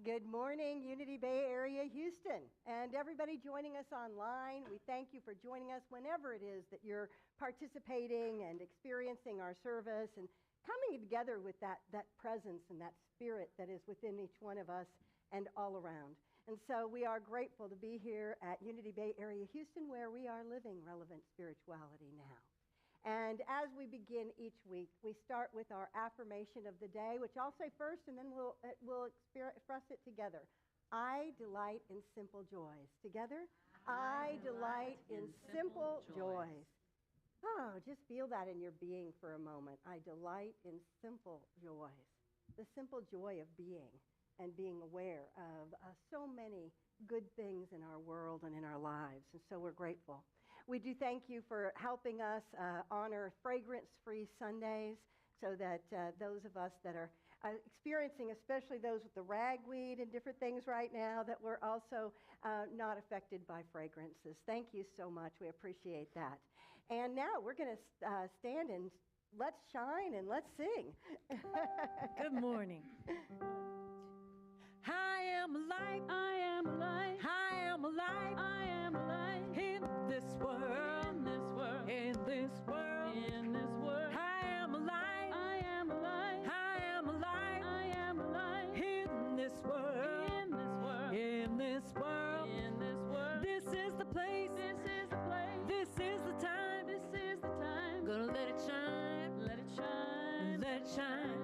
Good morning, Unity Bay Area, Houston, and everybody joining us online. We thank you for joining us whenever it is that you're participating and experiencing our service and coming together with that presence and that spirit that is within each one of us and all around. And so we are grateful to be here at Unity Bay Area, Houston, where we are living relevant spirituality now. And as we begin each week, we start with our affirmation of the day, which I'll say first, and then we'll express it together. I delight in simple joys. Together, I delight in simple joys. Oh, just feel that in your being for a moment. I delight in simple joys. The simple joy of being and being aware of so many good things in our world and in our lives. And so we're grateful. We do thank you for helping us honor Fragrance-Free Sundays so that those of us that are experiencing, especially those with the ragweed and different things right now, that we're also not affected by fragrances. Thank you so much. We appreciate that. And now we're going to stand and let's shine and let's sing. Good morning. I am alive. I am alive. I am alive. I am alive. In this world. In this world. In this world. In this world. I am alive. I am alive. I am alive. I am alive. In this world. In this world. In this world. In this world. This is the place. This is the place. This is the time. This is the time. Gonna let it shine. Let it shine. Let it shine.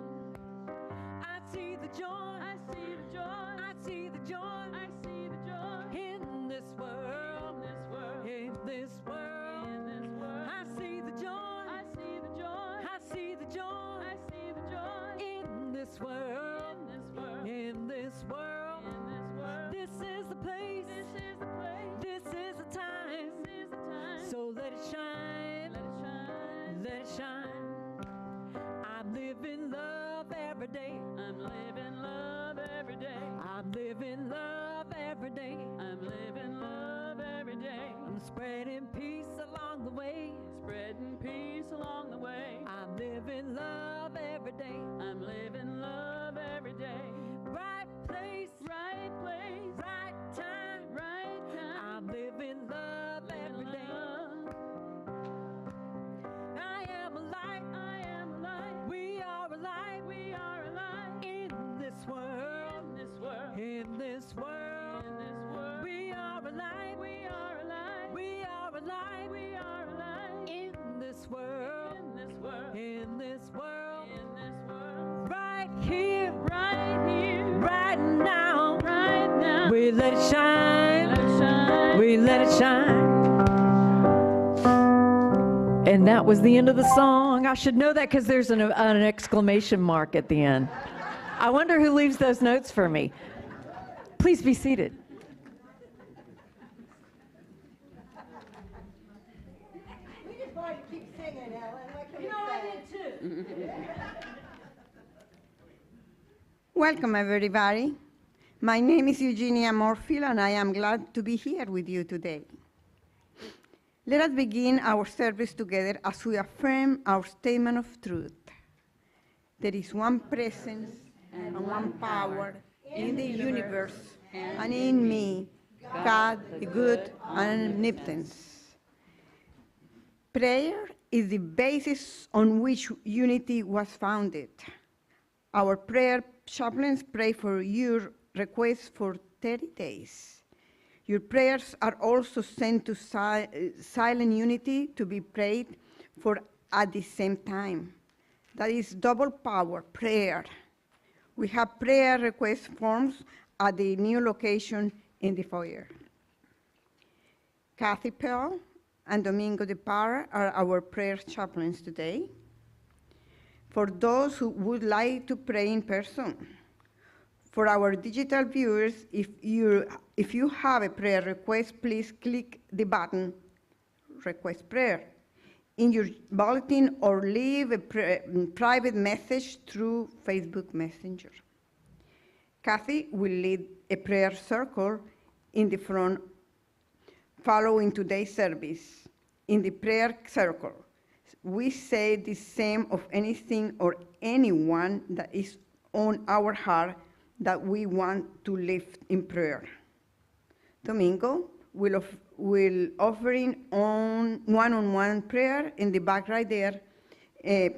I see the joy. I see the joy. I see the joy. I see the joy in this world. In this world. In this world. In this world. I see the joy. I see the joy. I see the joy. I see the joy in this world. In this world. In this world. In this world. This is the place. This is the place. This is the time. This is the time. So let it shine. Let it shine. Let it shine. I'm living love every day. I'm living love every day. I'm living love every day. I'm living love every day. I'm spreading peace along the way. Spreading peace along the way. I'm living love every day. I'm living love every day. Right place, right place, right time, right time. I'm living love every day. I am alive. I am alive. We are alive. We are alive in this world. In this world. In this world. In this world. We are alive. We are alive. We are alive. We are alive in this world. In this world. In this world. In this world. Right here. Right here. Right now. Right now. We let it shine. Let it shine. We let it shine. And that was the end of the song. I should know that because there's an exclamation mark at the end. I wonder who leaves those notes for me. Please be seated. We just wanted to keep singing, Ellen. What can we say? I did too. Welcome, everybody. My name is Eugenia Morfield, and I am glad to be here with you today. Let us begin our service together as we affirm our statement of truth. There is one presence and one power in the universe and in me, God, the good and omnipotence. Prayer is the basis on which unity was founded. Our prayer chaplains pray for your requests for 30 days. Your prayers are also sent to Silent Unity to be prayed for at the same time. That is double power prayer. We have prayer request forms at the new location in the foyer. Kathy Pell and Domingo de Parra are our prayer chaplains today. For those who would like to pray in person, for our digital viewers, if you have a prayer request, please click the button, Request Prayer, in your bulletin or leave a private message through Facebook Messenger. Kathy will lead a prayer circle in the front following today's service. In the prayer circle, we say the same of anything or anyone that is on our heart that we want to lift in prayer. Domingo will offering on one-on-one prayer in the back right there.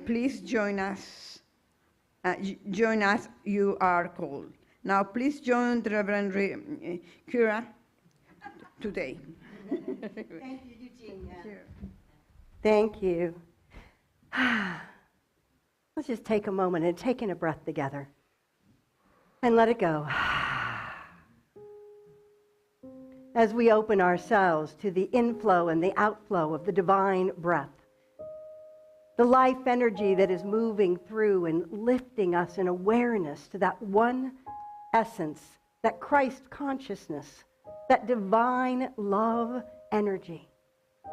Please join us. Join us. You are called. Now, please join the Reverend Kyra today. Thank you, Eugenia. Sure. Thank you. Let's just take a moment and take in a breath together and let it go. As we open ourselves to the inflow and the outflow of the divine breath, the life energy that is moving through and lifting us in awareness to that one essence, that Christ consciousness, that divine love energy.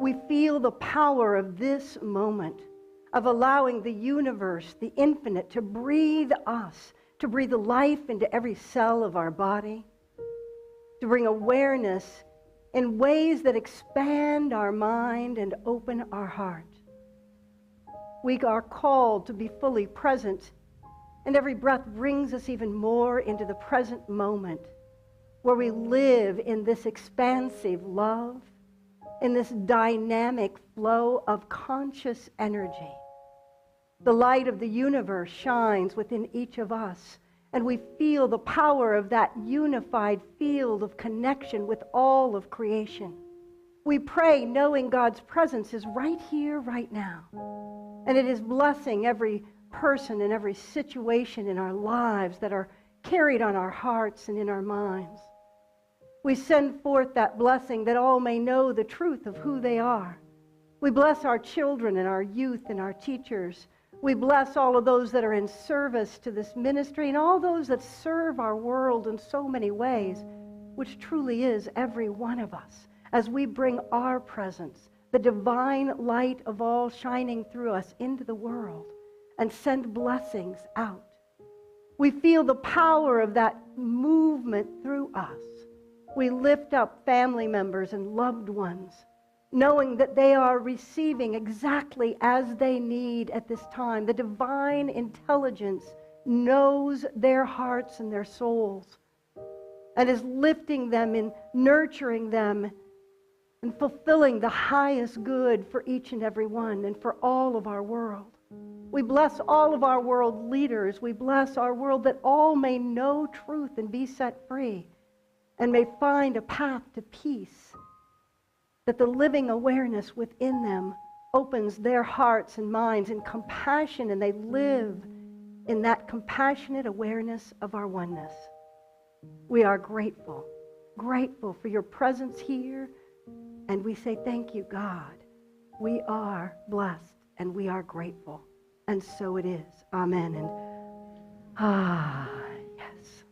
We feel the power of this moment, of allowing the universe, the infinite, to breathe us, to breathe life into every cell of our body, to bring awareness in ways that expand our mind and open our heart. We are called to be fully present, and every breath brings us even more into the present moment, where we live in this expansive love, in this dynamic flow of conscious energy. The light of the universe shines within each of us, and we feel the power of that unified field of connection with all of creation. We pray knowing God's presence is right here, right now, and it is blessing every person and every situation in our lives that are carried on our hearts and in our minds. We send forth that blessing that all may know the truth of who they are. We bless our children and our youth and our teachers. We bless all of those that are in service to this ministry and all those that serve our world in so many ways, which truly is every one of us, as we bring our presence, the divine light of all shining through us into the world and send blessings out. We feel the power of that movement through us. We lift up family members and loved ones, knowing that they are receiving exactly as they need at this time. The divine intelligence knows their hearts and their souls and is lifting them and nurturing them and fulfilling the highest good for each and every one and for all of our world. We bless all of our world leaders. We bless our world that all may know truth and be set free and may find a path to peace, that the living awareness within them opens their hearts and minds in compassion, and they live in that compassionate awareness of our oneness. We are grateful for your presence here, and we say thank you, God. We are blessed and we are grateful, and so it is. Amen. And yes.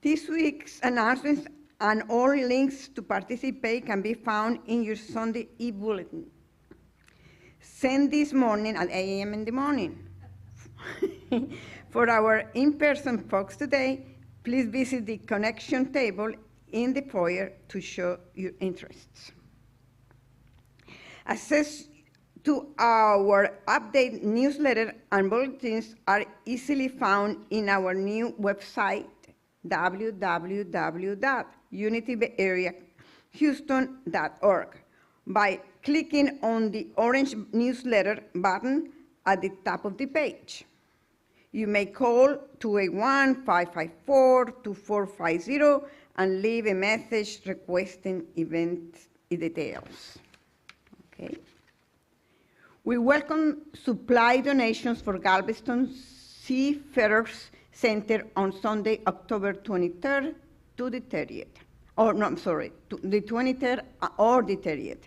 This week's announcements and all links to participate can be found in your Sunday e-bulletin. Sent this morning at 8 a.m. in the morning. For our in-person folks today, please visit the connection table in the foyer to show your interests. Access to our updated newsletter and bulletins are easily found in our new website, www.unitybayareahouston.org, by clicking on the orange newsletter button at the top of the page. You may call 281-554-2450 and leave a message requesting event details. Okay. We welcome supply donations for Galveston Seafarers Center on Sunday, October 23rd to the 30th. Or no, I'm sorry, the 23rd or the 30th.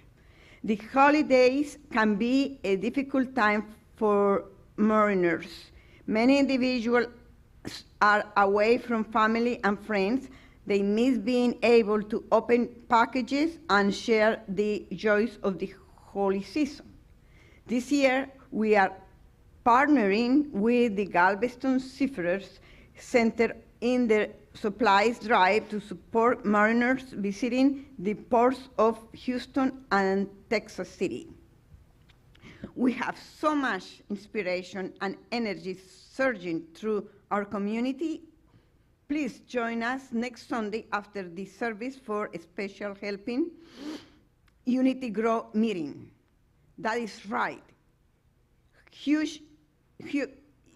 The holidays can be a difficult time for mariners. Many individuals are away from family and friends. They miss being able to open packages and share the joys of the holy season. This year, we are partnering with the Galveston Seafarers Center in their supplies drive to support mariners visiting the ports of Houston and Texas City. We have so much inspiration and energy surging through our community. Please join us next Sunday after the service for a special helping Unity Grow meeting. That is right. Huge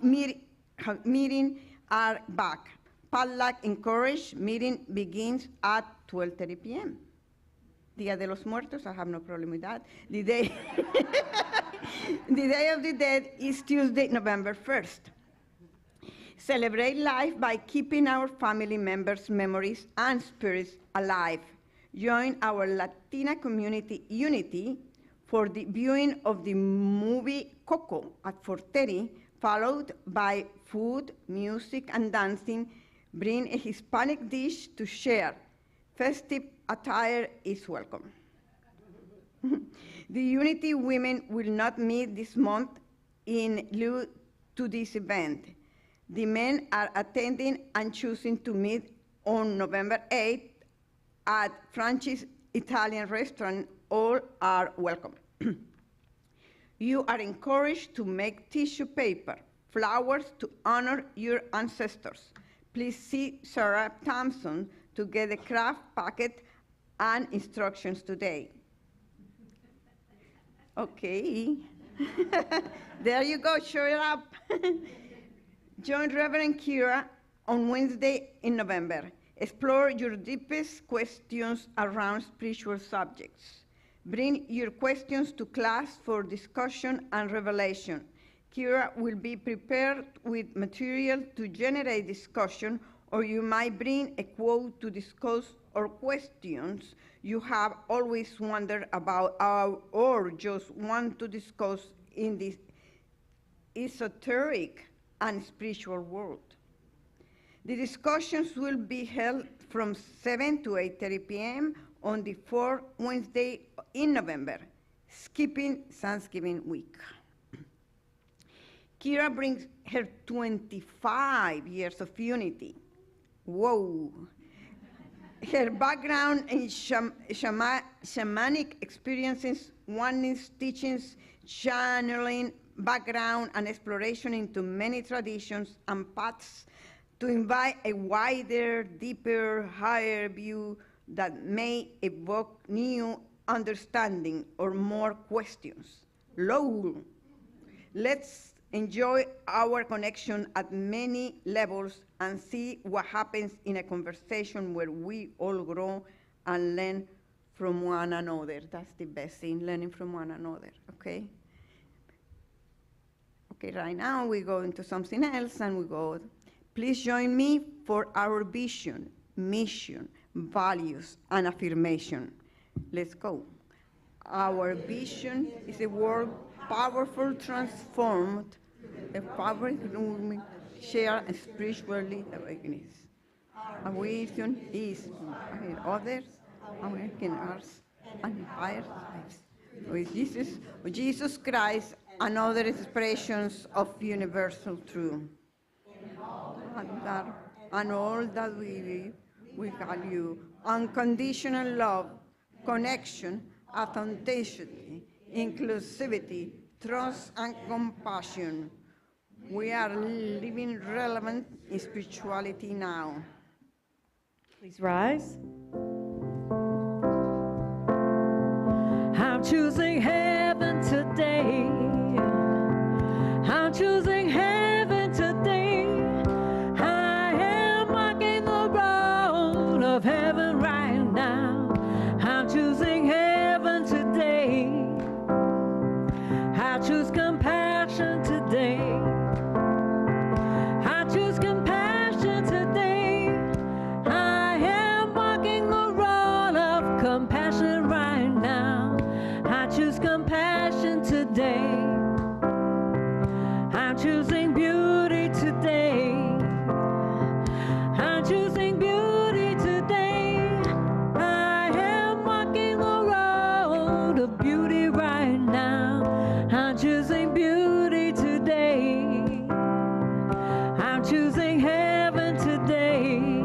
meeting are back. Potluck encouraged meeting begins at 12:30 p.m. Dia de los Muertos, I have no problem with that. The Day, the Day of the Dead is Tuesday, November 1st. Celebrate life by keeping our family members' memories and spirits alive. Join our Latina community Unity for the viewing of the movie Coco at 4:30, followed by food, music, and dancing. Bring a Hispanic dish to share. Festive attire is welcome. The Unity women will not meet this month in lieu to this event. The men are attending and choosing to meet on November 8th at Francie's Italian restaurant. All are welcome. You are encouraged to make tissue paper, flowers to honor your ancestors. Please see Sarah Thompson to get a craft packet and instructions today. Okay. There you go, show it up. Join Rev Kyra on Wednesday in November. Explore your deepest questions around spiritual subjects. Bring your questions to class for discussion and revelation. Kyra will be prepared with material to generate discussion, or you might bring a quote to discuss or questions you have always wondered about or just want to discuss in this esoteric and spiritual world. The discussions will be held from 7 to 8:30 p.m. on the fourth Wednesday in November, skipping Thanksgiving week. Kyra brings her 25 years of Unity. Whoa. Her background in shamanic experiences, oneness teachings, channeling background, and exploration into many traditions and paths to invite a wider, deeper, higher view that may evoke new understanding or more questions. Lol. Let's enjoy our connection at many levels and see what happens in a conversation where we all grow and learn from one another. That's the best thing, learning from one another, okay? Okay, right now we go into something else and we go, please join me for our vision, mission, values, and affirmation. Let's go. Our vision is a world powerful, transformed, a fabric movement, share and spiritually awakenings. Our vision is others, awaken ours, and inspire lives. With Jesus Christ and other expressions of universal truth. And all that we live, we value unconditional love, connection, authenticity, inclusivity, trust, and compassion. We are living relevant in spirituality now. Please rise. I'm choosing heaven today. I'm choosing heaven today. I am walking the road of heaven right now. I'm choosing heaven today. I choose compassion today. I choose compassion today. I am walking the road of compassion right now. I choose compassion today. I'm choosing beauty today. I'm choosing beauty today. I am walking the road of beauty right now. I'm choosing beauty today. I'm choosing heaven today.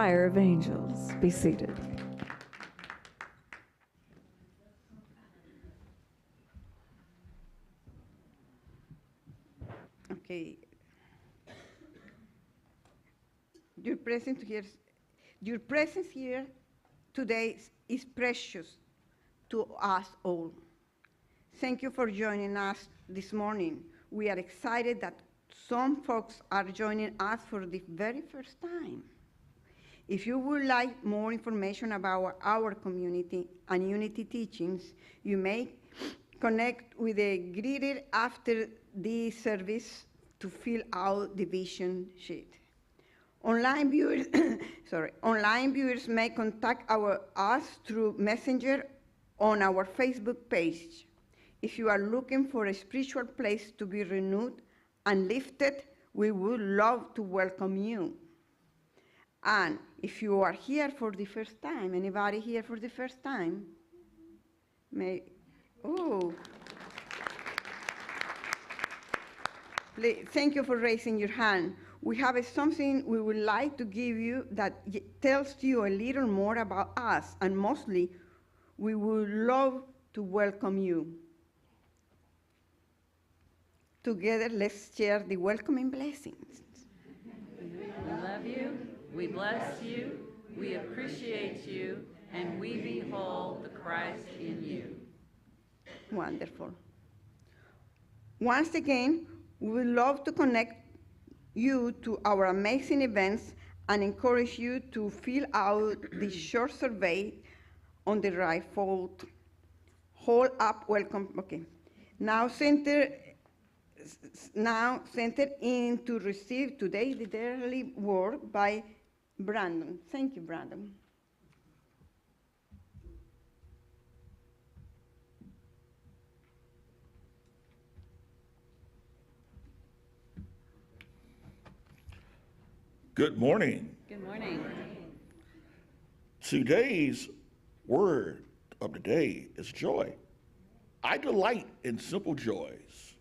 choir of angels. Be seated. Okay. Your presence here today is precious to us all. Thank you for joining us this morning. We are excited that some folks are joining us for the very first time. If you would like more information about our community and unity teachings, you may connect with the greeter after the service to fill out the vision sheet. Online viewers, online viewers may contact us through Messenger on our Facebook page. If you are looking for a spiritual place to be renewed and lifted, we would love to welcome you. And if you are here for the first time, anybody here for the first time? Please, thank you for raising your hand. We have something we would like to give you that tells you a little more about us, and mostly, we would love to welcome you. Together, let's share the welcoming blessings. We love you, we bless you, we appreciate you, and we behold the Christ in you. Wonderful. Once again, we would love to connect you to our amazing events and encourage you to fill out the short survey on the right fold. Hold up, welcome, okay. Now center in to receive today's daily word by Brandon. Thank you, Brandon. Good morning. Good morning. Today's word of the day is joy. I delight in simple joys.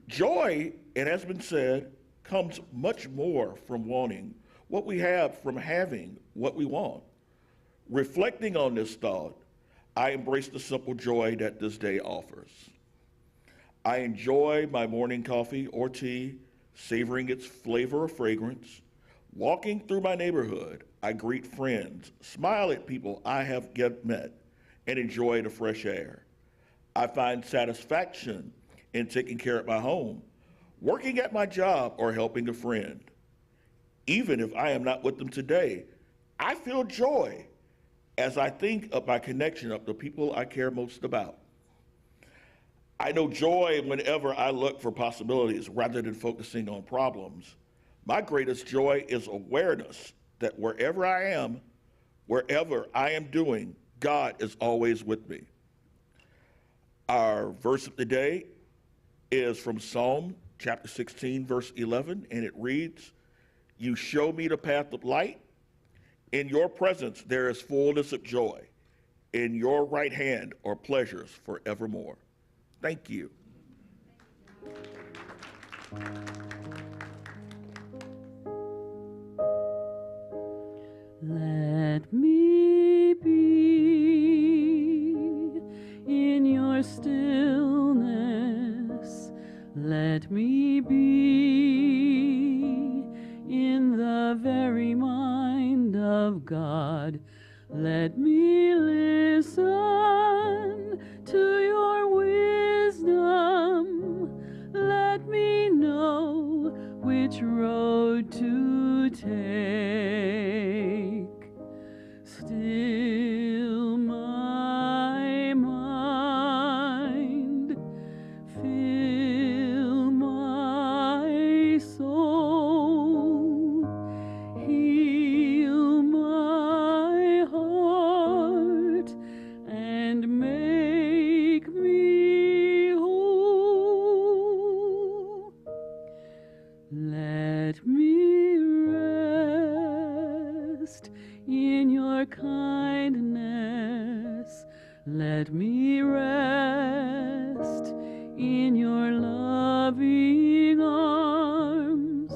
Joy, it has been said, comes much more from wanting what we have from having what we want. Reflecting on this thought, I embrace the simple joy that this day offers. I enjoy my morning coffee or tea, savoring its flavor or fragrance. Walking through my neighborhood, I greet friends, smile at people I have met, and enjoy the fresh air. I find satisfaction in taking care of my home, working at my job, or helping a friend. Even if I am not with them today, I feel joy as I think of my connection of the people I care most about. I know joy whenever I look for possibilities rather than focusing on problems. My greatest joy is awareness that wherever I am doing, God is always with me. Our verse of the day is from Psalm chapter 16, verse 11, and it reads, "You show me the path of light. In your presence there is fullness of joy. In your right hand are pleasures forevermore." Thank you. Let me be in your stillness. Let me be in the very mind of God. Let me listen to your wisdom. Let me know which road to take. Still my mind, fill my soul, heal my heart, and make me whole. Let me rest in your kindness. Let me rest in your loving arms.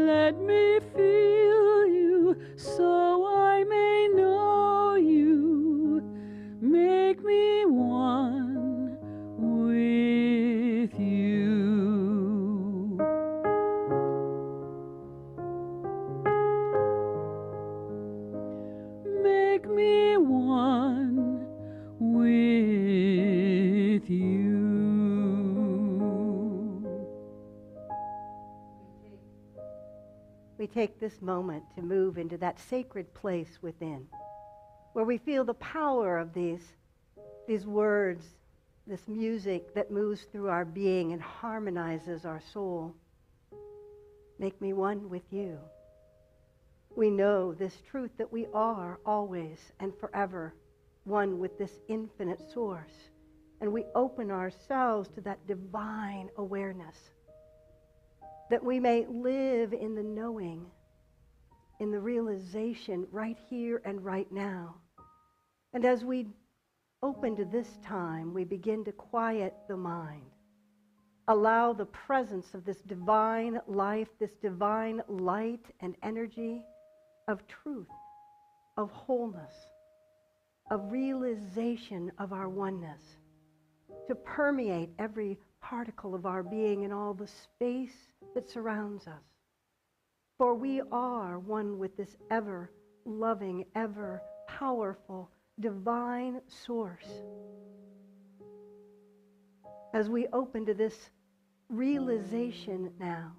Let me feel you so I may know you. Make me one with you. Make me one with you. We take this moment to move into that sacred place within, where we feel the power of these words, this music that moves through our being and harmonizes our soul. Make me one with you. We know this truth that we are always and forever one with this infinite source, and we open ourselves to that divine awareness, that we may live in the knowing, in the realization right here and right now. And as we open to this time, we begin to quiet the mind. Allow the presence of this divine life, this divine light and energy of truth, of wholeness, of realization of our oneness, to permeate every particle of our being and all the space that surrounds us. For we are one with this ever-loving, ever-powerful, divine source. As we open to this realization now,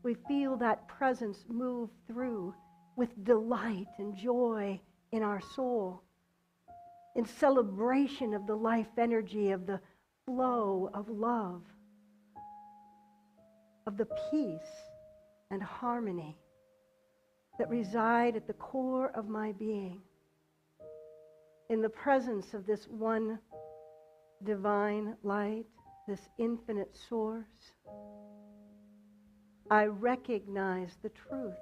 we feel that presence move through with delight and joy in our soul, in celebration of the life energy, of the flow of love, of the peace and harmony that reside at the core of my being. In the presence of this one divine light, this infinite source, I recognize the truth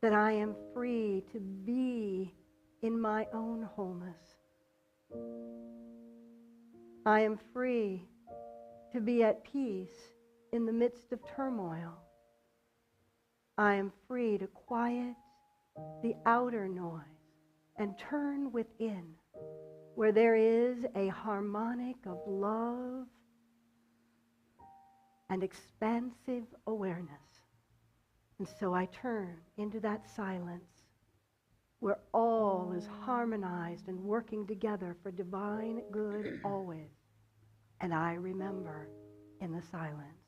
that I am free to be in my own wholeness. I am free to be at peace in the midst of turmoil. I am free to quiet the outer noise and turn within, where there is a harmonic of love and expansive awareness. And so I turn into that silence where all is harmonized and working together for divine good always. And I remember in the silence.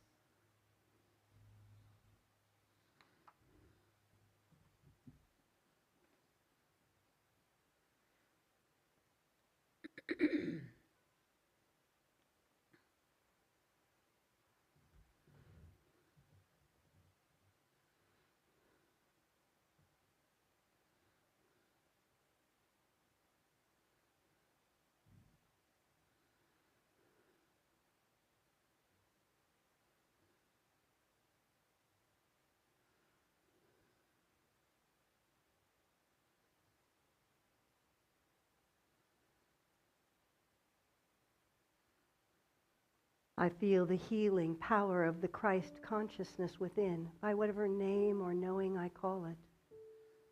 I feel the healing power of the Christ consciousness within, by whatever name or knowing I call it.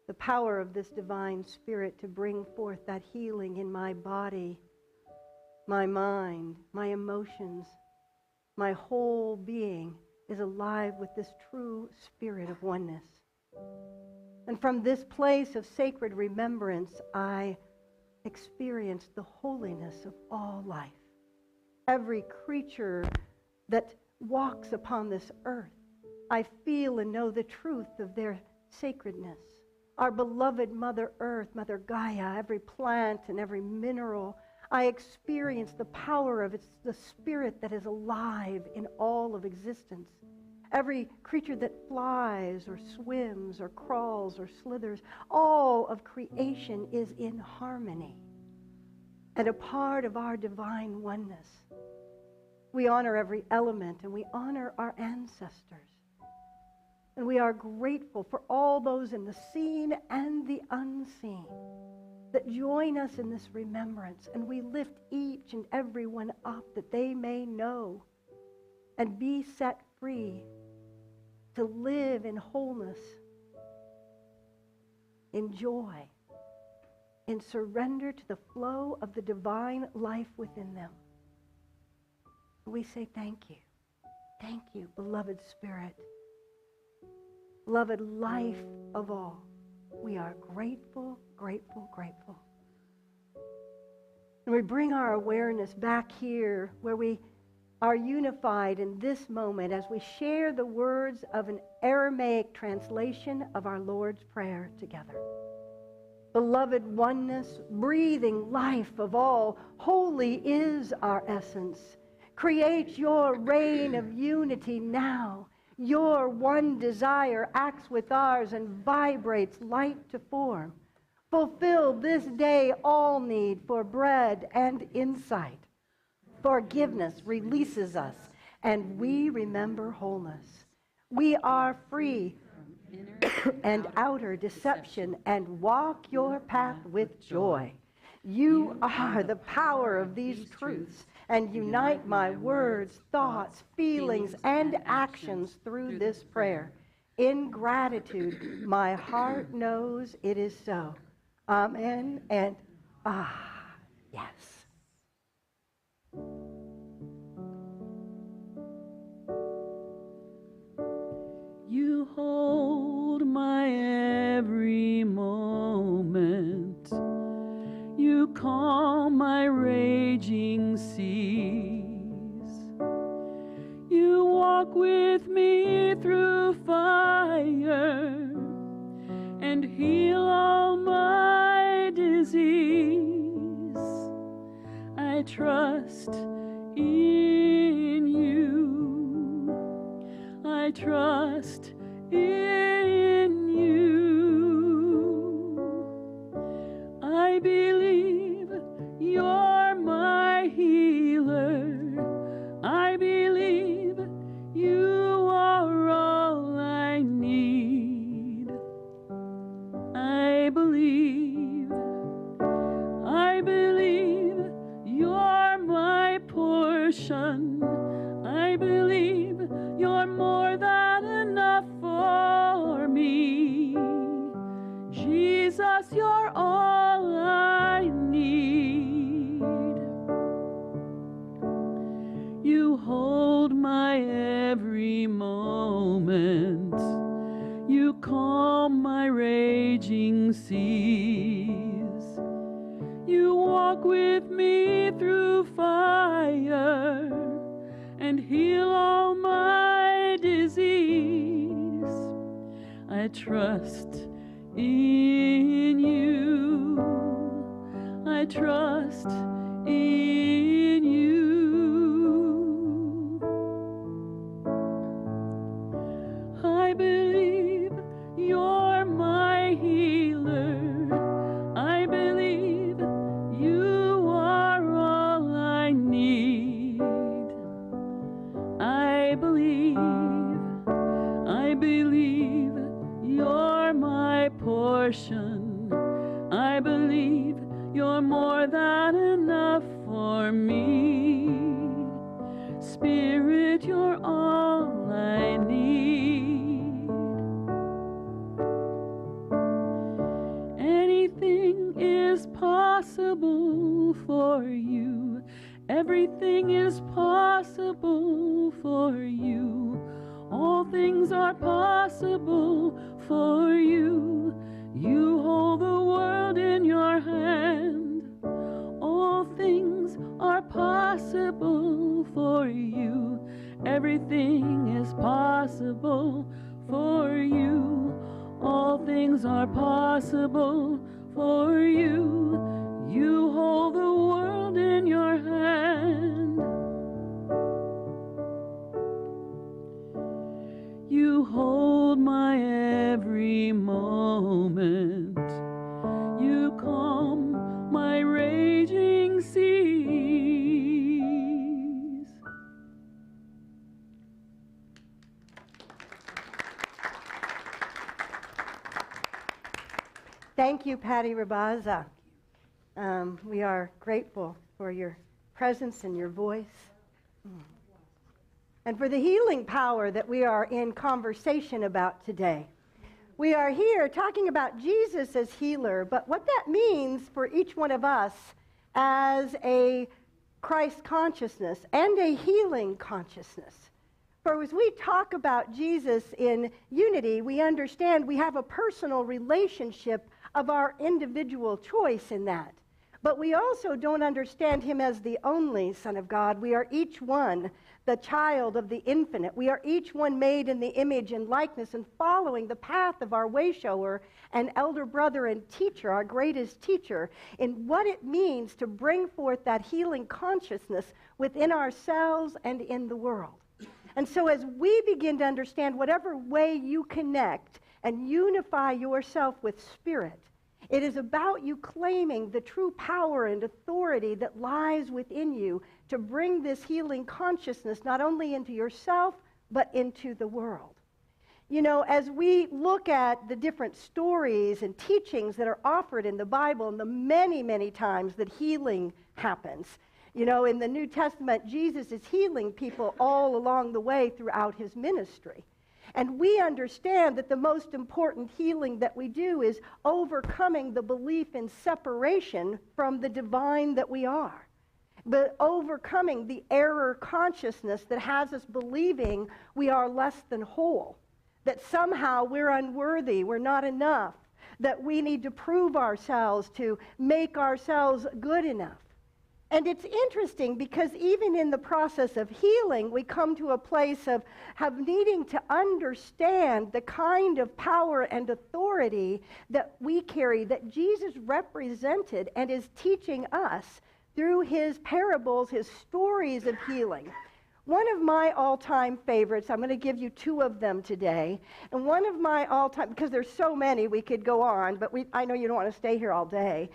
The power of this divine spirit to bring forth that healing in my body, my mind, my emotions. My whole being is alive with this true spirit of oneness. And from this place of sacred remembrance, I experience the holiness of all life. Every creature that walks upon this earth, I feel and know the truth of their sacredness. Our beloved Mother Earth, Mother Gaia, every plant and every mineral, I experience the power of the spirit that is alive in all of existence. Every creature that flies or swims or crawls or slithers, all of creation is in harmony and a part of our divine oneness. We honor every element and we honor our ancestors. And we are grateful for all those in the seen and the unseen that join us in this remembrance. And we lift each and every one up that they may know and be set free to live in wholeness, in joy, in surrender to the flow of the divine life within them. We say thank you. Thank you, beloved Spirit. Beloved life of all. We are grateful, grateful, grateful. And we bring our awareness back here where we are unified in this moment as we share the words of an Aramaic translation of our Lord's Prayer together. Beloved oneness, breathing life of all, holy is our essence. Create your reign of unity now. Your one desire acts with ours and vibrates light to form. Fulfill this day all need for bread and insight. Forgiveness releases us, and we remember wholeness. We are free and outer deception and walk your path with joy. You are the power of these truths and unite my words, thoughts, feelings, and actions through this prayer. In gratitude, my heart knows it is so. Amen and yes. You hold my every moment. You calm my raging seas. You walk with me through fire and heal all my disease. I trust in you. I trust in you. I believe you're my healer. I believe you are all I need. I believe you're my portion. I believe you're more than enough for me. Jesus, you're all I need. You hold my every moment. You calm my raging seas. You walk with me through fire and heal all my disease. I trust in you. I trust in you. I believe you're my healer. I believe you are all I need. I believe you're my portion. I believe you're more than enough for me. Spirit, you're all I need. Anything is possible for you. Everything is possible for you. All things are possible for you. You hold the world in your hand. All things are possible for you. Everything is possible for you. All things are possible for you. You hold the world in your hand. You hold my every moment. You calm my raging seas. Thank you, Patty Rabaza. We are grateful for your presence and your voice. and for the healing power that we are in conversation about today. We are here talking about Jesus as healer, but what that means for each one of us as a Christ consciousness and a healing consciousness. For as we talk about Jesus in unity, we understand we have a personal relationship of our individual choice in that. But we also don't understand him as the only Son of God. We are each one the child of the infinite. We are each one made in the image and likeness and following the path of our way shower and elder brother and teacher, our greatest teacher, in what it means to bring forth that healing consciousness within ourselves and in the world. And so as we begin to understand whatever way you connect and unify yourself with Spirit, it is about you claiming the true power and authority that lies within you to bring this healing consciousness not only into yourself, but into the world. You know, as we look at the different stories and teachings that are offered in the Bible and the many, many times that healing happens, you know, in the New Testament, Jesus is healing people all along the way throughout his ministry. And we understand that the most important healing that we do is overcoming the belief in separation from the divine that we are. But overcoming the error consciousness that has us believing we are less than whole. That somehow we're unworthy, we're not enough. That we need to prove ourselves to make ourselves good enough. And it's interesting because even in the process of healing, we come to a place of needing to understand the kind of power and authority that we carry, that Jesus represented and is teaching us through his parables, his stories of healing. One of my all-time favorites, I'm going to give you two of them today, and one of my all-time, because there's so many we could go on, but I know you don't want to stay here all day,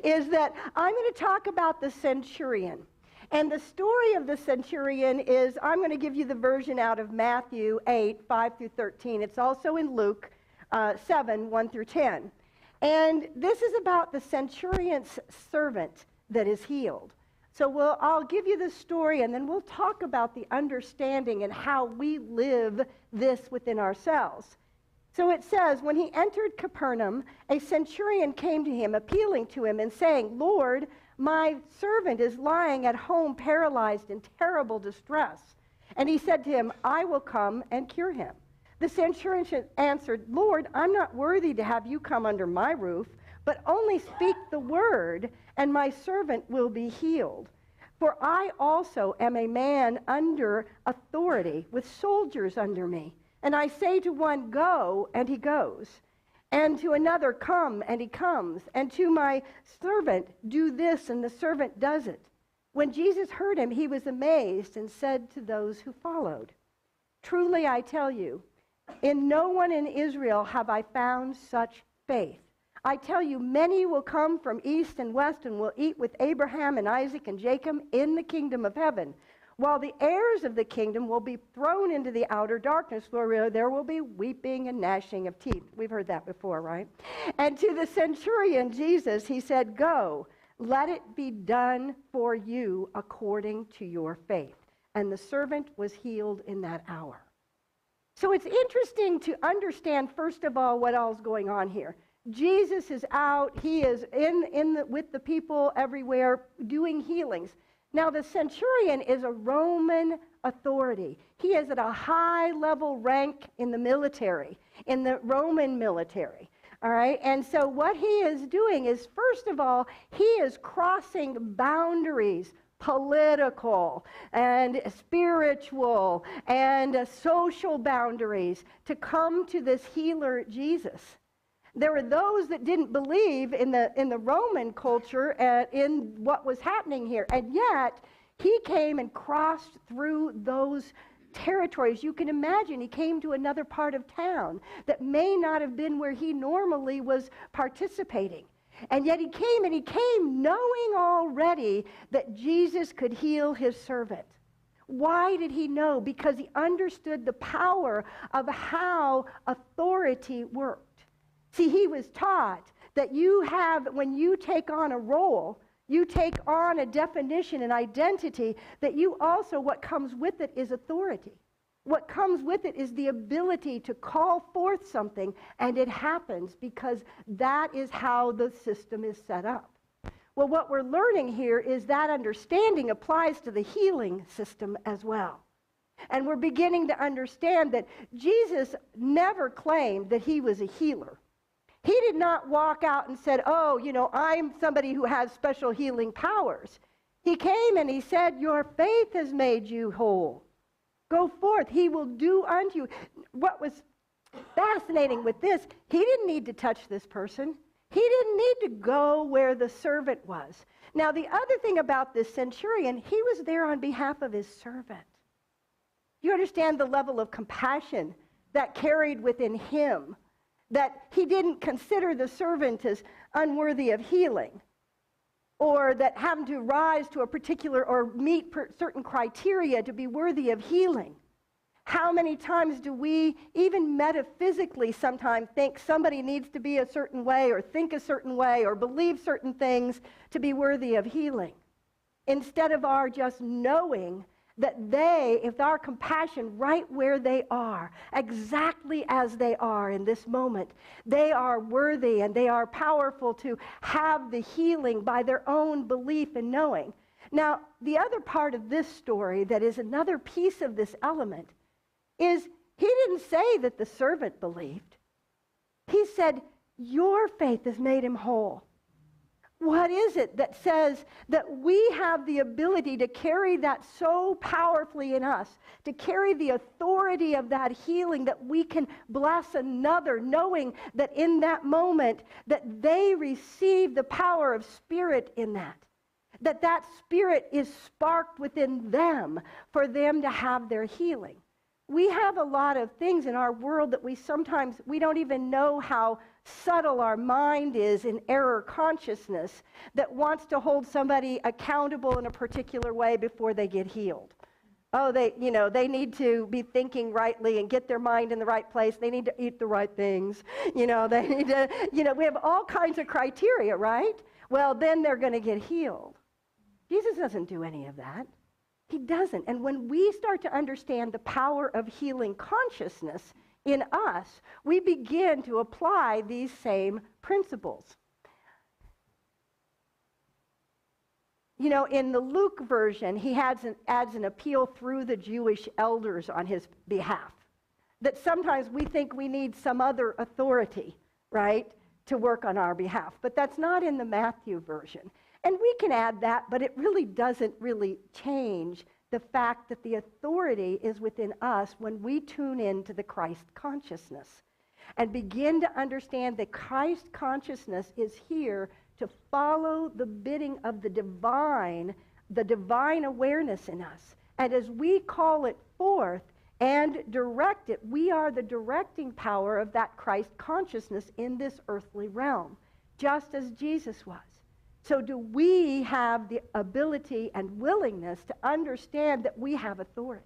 is that I'm going to talk about the centurion. And the story of the centurion is, I'm going to give you the version out of Matthew 8, 5 through 13. It's also in Luke 7, 1 through 10. And this is about the centurion's servant that is healed. So I'll give you the story, and then we'll talk about the understanding and how we live this within ourselves. So it says, when he entered Capernaum, a centurion came to him, appealing to him and saying, "Lord, my servant is lying at home paralyzed in terrible distress." And he said to him, "I will come and cure him." The centurion answered, "Lord, I'm not worthy to have you come under my roof, but only speak the word, and my servant will be healed. For I also am a man under authority, with soldiers under me. And I say to one, 'Go,' and he goes. And to another, 'Come,' and he comes. And to my servant, 'Do this,' and the servant does it." When Jesus heard him, he was amazed and said to those who followed, "Truly I tell you, in no one in Israel have I found such faith. I tell you, many will come from east and west and will eat with Abraham and Isaac and Jacob in the kingdom of heaven, while the heirs of the kingdom will be thrown into the outer darkness, where there will be weeping and gnashing of teeth." We've heard that before, right? And to the centurion, Jesus, he said, "Go, let it be done for you according to your faith." And the servant was healed in that hour. So it's interesting to understand, first of all, what all's going on here. Jesus is out. He is with the people everywhere doing healings. Now, the centurion is a Roman authority. He is at a high-level rank in the military, in the Roman military. All right? And so what he is doing is, first of all, he is crossing boundaries, political and spiritual and social boundaries, to come to this healer Jesus. There were those that didn't believe in the Roman culture in what was happening here. And yet, he came and crossed through those territories. You can imagine he came to another part of town that may not have been where he normally was participating. And yet he came knowing already that Jesus could heal his servant. Why did he know? Because he understood the power of how authority worked. See, he was taught that when you take on a role, You take on a definition, an identity that you also, what comes with it is authority. What comes with it is the ability to call forth something, and it happens because that is how the system is set up. Well, what we're learning here is that understanding applies to the healing system as well. And we're beginning to understand that Jesus never claimed that he was a healer. He did not walk out and said, oh, I'm somebody who has special healing powers. He came and he said, your faith has made you whole. Go forth. He will do unto you. What was fascinating with this, he didn't need to touch this person. He didn't need to go where the servant was. Now, the other thing about this centurion, he was there on behalf of his servant. You understand the level of compassion that carried within him, that he didn't consider the servant as unworthy of healing, or that having to rise to a particular or meet certain criteria to be worthy of healing. How many times do we, even metaphysically sometimes, think somebody needs to be a certain way or think a certain way or believe certain things to be worthy of healing? Instead of our just knowing that they, if our compassion right where they are, exactly as they are in this moment, they are worthy and they are powerful to have the healing by their own belief and knowing. Now, the other part of this story that is another piece of this element is he didn't say that the servant believed. He said, your faith has made him whole. What is it that says that we have the ability to carry that so powerfully in us, to carry the authority of that healing, that we can bless another, knowing that in that moment that they receive the power of spirit in that that spirit is sparked within them for them to have their healing. We have a lot of things in our world that we don't even know how subtle our mind is in error consciousness that wants to hold somebody accountable in a particular way before they get healed. Oh, they need to be thinking rightly and get their mind in the right place. They need to eat the right things. They need to, we have all kinds of criteria, right? Well, then they're going to get healed. Jesus doesn't do any of that. He doesn't. And when we start to understand the power of healing consciousness in us, we begin to apply these same principles. In the Luke version, he adds an appeal through the Jewish elders on his behalf. That sometimes we think we need some other authority, right, to work on our behalf. But that's not in the Matthew version. And we can add that, but it really doesn't really change the fact that the authority is within us when we tune into the Christ consciousness and begin to understand that Christ consciousness is here to follow the bidding of the divine awareness in us. And as we call it forth and direct it, we are the directing power of that Christ consciousness in this earthly realm, just as Jesus was. So do we have the ability and willingness to understand that we have authority?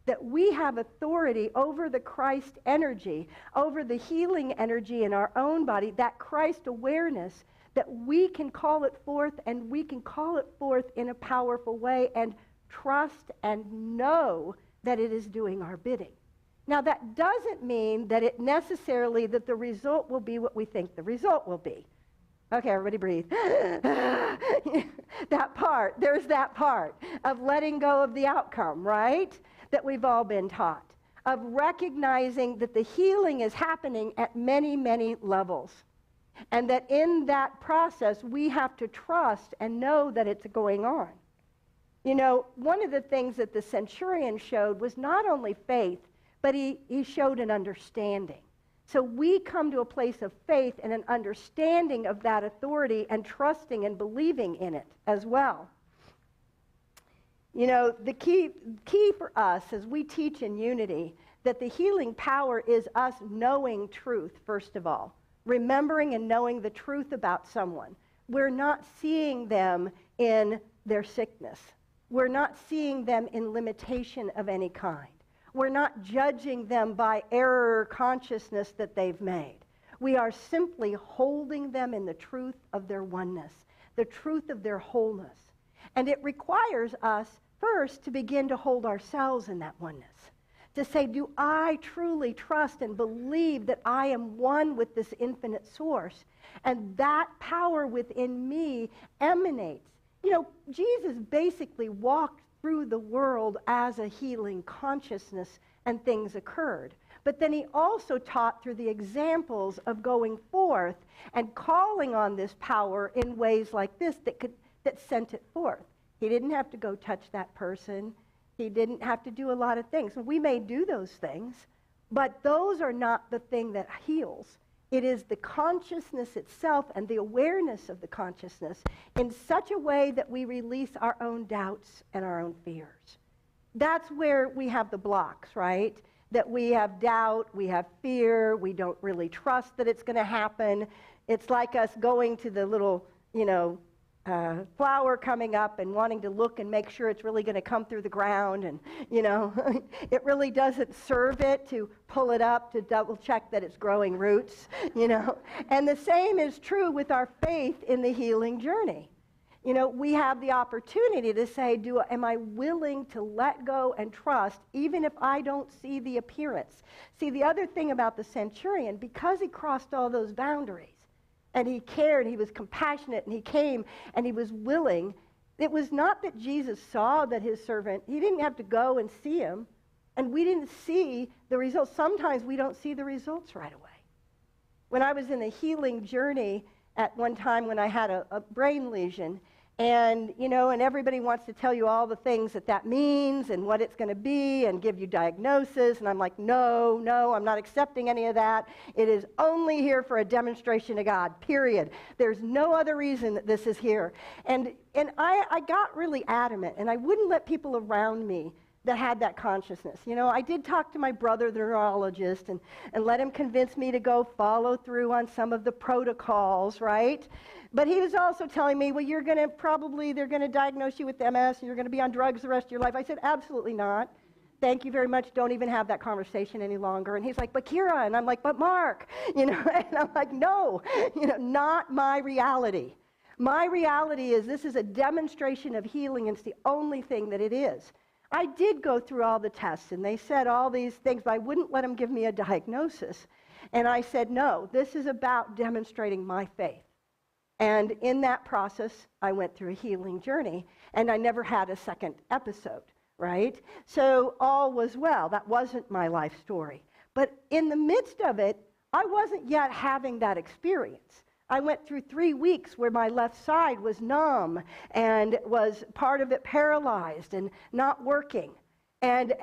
That we have authority over the Christ energy, over the healing energy in our own body, that Christ awareness, that we can call it forth, and we can call it forth in a powerful way and trust and know that it is doing our bidding. Now, that doesn't mean that it necessarily, that the result will be what we think the result will be. Okay, everybody breathe. There's that part of letting go of the outcome, right? That we've all been taught. Of recognizing that the healing is happening at many, many levels. And that in that process, we have to trust and know that it's going on. One of the things that the centurion showed was not only faith, but he showed an understanding. So we come to a place of faith and an understanding of that authority and trusting and believing in it as well. The key for us as we teach in unity, that the healing power is us knowing truth, first of all. Remembering and knowing the truth about someone. We're not seeing them in their sickness. We're not seeing them in limitation of any kind. We're not judging them by error consciousness that they've made. We are simply holding them in the truth of their oneness, the truth of their wholeness. And it requires us first to begin to hold ourselves in that oneness. To say, do I truly trust and believe that I am one with this infinite source? And that power within me emanates. You know, Jesus basically walked through the world as a healing consciousness, and things occurred. But then he also taught through the examples of going forth and calling on this power in ways like this that sent it forth. He didn't have to go touch that person. He didn't have to do a lot of things. We may do those things, but those are not the thing that heals. It is the consciousness itself and the awareness of the consciousness in such a way that we release our own doubts and our own fears. That's where we have the blocks, right? That we have doubt, we have fear, we don't really trust that it's going to happen. It's like us going to the little, flower coming up and wanting to look and make sure it's really going to come through the ground, and it really doesn't serve it to pull it up to double check that it's growing roots, and the same is true with our faith in the healing journey. We have the opportunity to say, am I willing to let go and trust even if I don't see the appearance? See, the other thing about the centurion, because he crossed all those boundaries, and he cared, he was compassionate, and he came, and he was willing. It was not that Jesus saw that his servant, he didn't have to go and see him, and we didn't see the results. Sometimes we don't see the results right away. When I was in a healing journey at one time when I had a brain lesion, and everybody wants to tell you all the things that means and what it's going to be and give you diagnosis. And I'm like, no, I'm not accepting any of that. It is only here for a demonstration of God, period. There's no other reason that this is here. And I got really adamant, and I wouldn't let people around me that had that consciousness. I did talk to my brother, the neurologist, and let him convince me to go follow through on some of the protocols, right? But he was also telling me, well, they're going to diagnose you with MS, and you're going to be on drugs the rest of your life. I said, absolutely not. Thank you very much. Don't even have that conversation any longer. And he's like, but Kyra, and I'm like, but Mark, and I'm like, no, not my reality. My reality is this is a demonstration of healing, and it's the only thing that it is. I did go through all the tests, and they said all these things, but I wouldn't let them give me a diagnosis. And I said, no, this is about demonstrating my faith. And in that process, I went through a healing journey, and I never had a second episode, right? So all was well. That wasn't my life story. But in the midst of it, I wasn't yet having that experience. I went through 3 weeks where my left side was numb and was part of it paralyzed and not working. And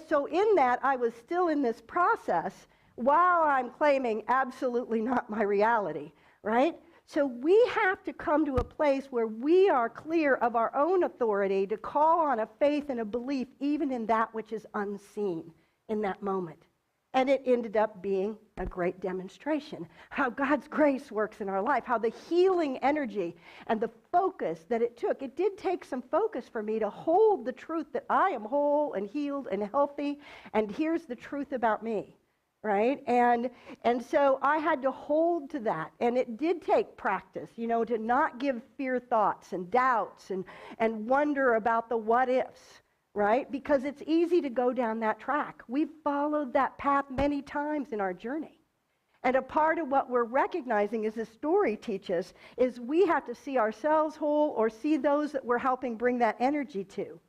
so in that, I was still in this process while I'm claiming absolutely not my reality, right? So we have to come to a place where we are clear of our own authority to call on a faith and a belief even in that which is unseen in that moment. And it ended up being a great demonstration how God's grace works in our life, how the healing energy and the focus that it took. It did take some focus for me to hold the truth that I am whole and healed and healthy, and here's the truth about me, right? And so I had to hold to that, and it did take practice, to not give fear thoughts and doubts and wonder about the what ifs. Right? Because it's easy to go down that track. We've followed that path many times in our journey. And a part of what we're recognizing, as the story teaches, is we have to see ourselves whole or see those that we're helping bring that energy to.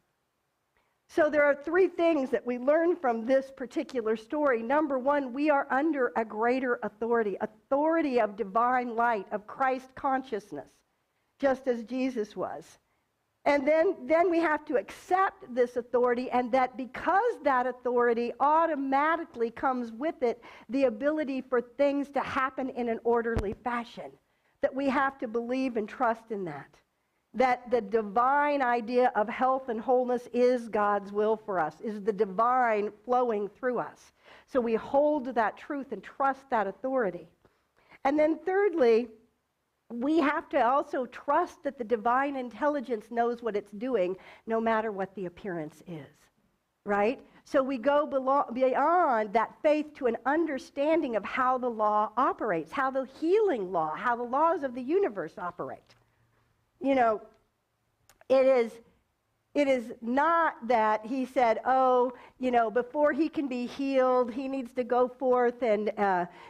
So there are 3 things that we learn from this particular story. Number 1, we are under a greater authority of divine light, of Christ consciousness, just as Jesus was. And then we have to accept this authority, and that because that authority automatically comes with it the ability for things to happen in an orderly fashion, that we have to believe and trust in that the divine idea of health and wholeness is God's will for us, is the divine flowing through us. So we hold to that truth and trust that authority. And then thirdly, we have to also trust that the divine intelligence knows what it's doing, no matter what the appearance is, right? So we go beyond that faith to an understanding of how the law operates, how the healing law, how the laws of the universe operate. you know, it is not that he said, oh, you know, before he can be healed, he needs to go forth and,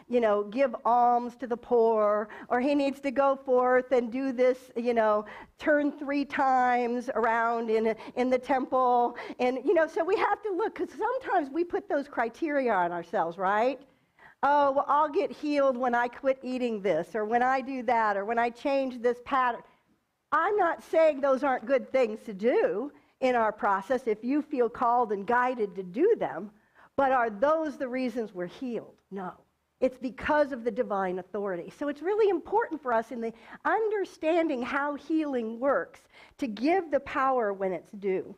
you know, give alms to the poor, or he needs to go forth and do this, you know, turn 3 times around in the temple. And, you know, so we have to look, because sometimes we put those criteria on ourselves, right? Oh, well, I'll get healed when I quit eating this, or when I do that, or when I change this pattern. I'm not saying those aren't good things to do in our process if you feel called and guided to do them, but are those the reasons we're healed? No. It's because of the divine authority. So it's really important for us in the understanding how healing works to give the power when it's due.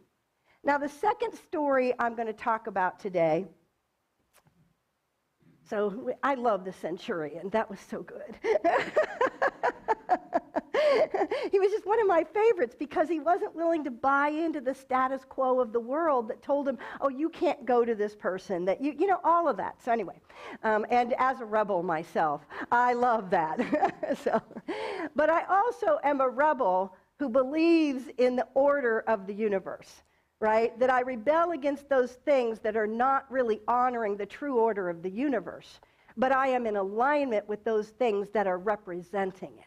Now, the second story I'm going to talk about today, so I love the centurion. That was so good. He was just one of my favorites because he wasn't willing to buy into the status quo of the world that told him, oh, you can't go to this person, that you know, all of that. So anyway, and as a rebel myself, I love that. But I also am a rebel who believes in the order of the universe, right? That I rebel against those things that are not really honoring the true order of the universe, but I am in alignment with those things that are representing it.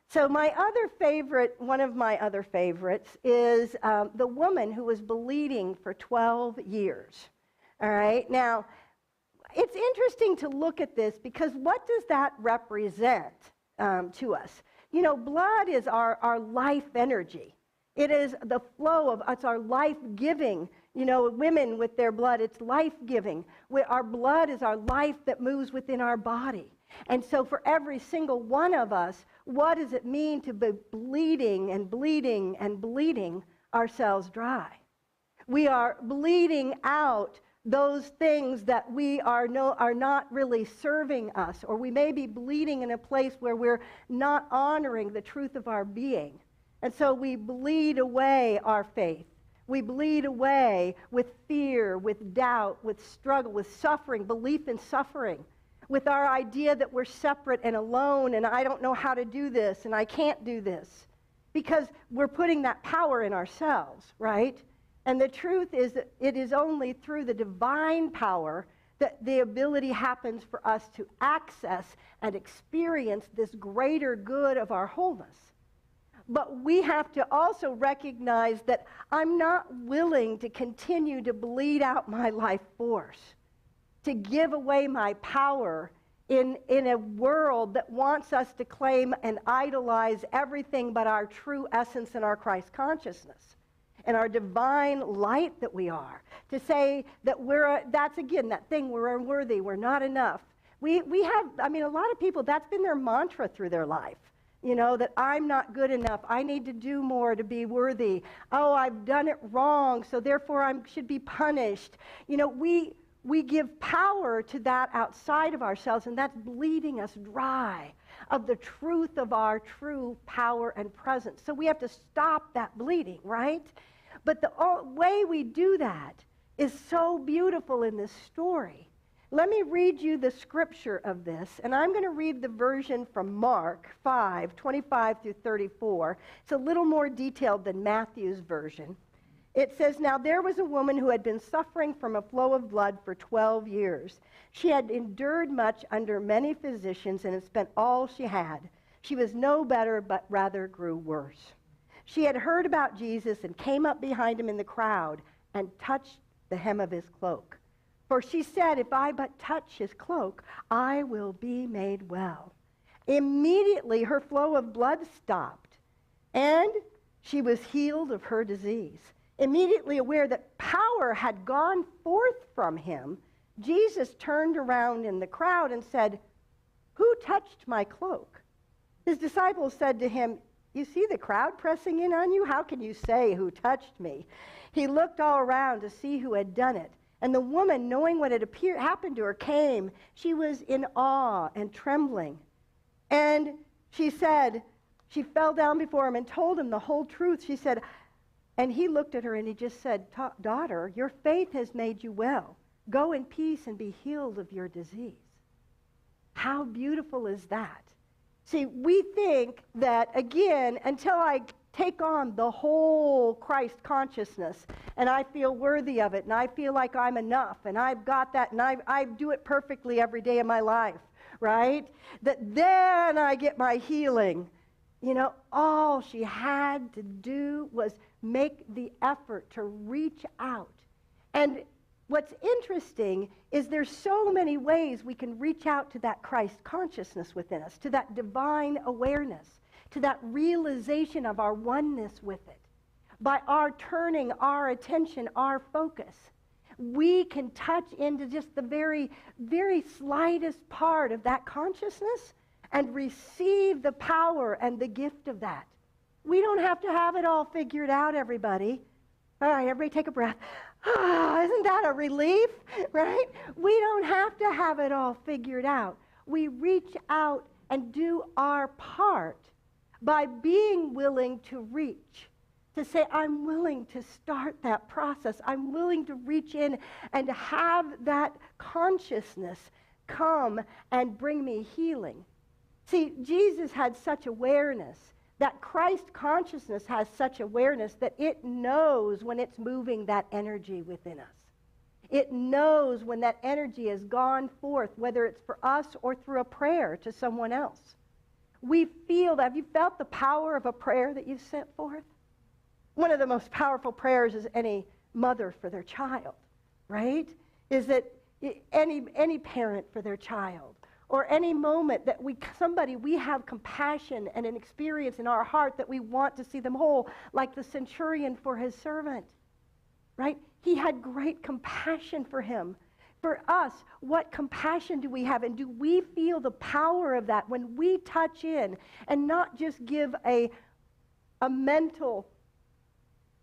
So my other favorite, one of my other favorites, is the woman who was bleeding for 12 years. All right? Now, it's interesting to look at this because what does that represent to us? You know, blood is our life energy. It is the flow of, it's our life-giving. You know, women with their blood, it's life-giving. Our blood is our life that moves within our body. And so for every single one of us, what does it mean to be bleeding and bleeding and bleeding ourselves dry? We are bleeding out those things that we are not really serving us, or we may be bleeding in a place where we're not honoring the truth of our being. And so we bleed away our faith. We bleed away with fear, with doubt, with struggle, with suffering, belief in suffering, with our idea that we're separate and alone and I don't know how to do this and I can't do this, because we're putting that power in ourselves, right? And the truth is that it is only through the divine power that the ability happens for us to access and experience this greater good of our wholeness. But we have to also recognize that I'm not willing to continue to bleed out my life force, to give away my power in a world that wants us to claim and idolize everything but our true essence and our Christ consciousness and our divine light that we are. To say that that's again, that thing, we're unworthy, we're not enough. We have, I mean, a lot of people, that's been their mantra through their life. You know, that I'm not good enough. I need to do more to be worthy. Oh, I've done it wrong, so therefore I should be punished. You know, we give power to that outside of ourselves, and that's bleeding us dry of the truth of our true power and presence. So we have to stop that bleeding, right? But the way we do that is so beautiful in this story. Let me read you the scripture of this, and I'm going to read the version from Mark 5:25 through 34. It's a little more detailed than Matthew's version. It says, "Now there was a woman who had been suffering from a flow of blood for 12 years. She had endured much under many physicians and had spent all she had. She was no better, but rather grew worse. She had heard about Jesus and came up behind him in the crowd and touched the hem of his cloak. For she said, if I but touch his cloak, I will be made well. Immediately her flow of blood stopped, and she was healed of her disease. Immediately aware that power had gone forth from him, Jesus turned around in the crowd and said, 'Who touched my cloak?' His disciples said to him, 'You see the crowd pressing in on you? How can you say, 'Who touched me?' He looked all around to see who had done it. And the woman, knowing what had happened to her, came. She was in awe and trembling. And she said, she fell down before him and told him the whole truth. She said, and he looked at her and he just said, 'Daughter, your faith has made you well. Go in peace and be healed of your disease.'" How beautiful is that? See, we think that, again, until I take on the whole Christ consciousness and I feel worthy of it and I feel like I'm enough and I've got that and I do it perfectly every day of my life, right? That then I get my healing. You know, all she had to do was make the effort to reach out. And what's interesting is there's so many ways we can reach out to that Christ consciousness within us, to that divine awareness, to that realization of our oneness with it. By our turning our attention, our focus, we can touch into just the very, very slightest part of that consciousness and receive the power and the gift of that. We don't have to have it all figured out, everybody. All right, everybody take a breath. Isn't that a relief, right? We don't have to have it all figured out. We reach out and do our part by being willing to reach, to say, I'm willing to start that process. I'm willing to reach in and have that consciousness come and bring me healing. See, Jesus had such awareness, that Christ consciousness has such awareness that it knows when it's moving that energy within us. It knows when that energy has gone forth, whether it's for us or through a prayer to someone else. We feel that. Have you felt the power of a prayer that you've sent forth? One of the most powerful prayers is any mother for their child, right? Is that any parent for their child, or any moment that we have compassion and an experience in our heart that we want to see them whole, like the centurion for his servant, right? He had great compassion for him. For us, what compassion do we have? And do we feel the power of that when we touch in and not just give a mental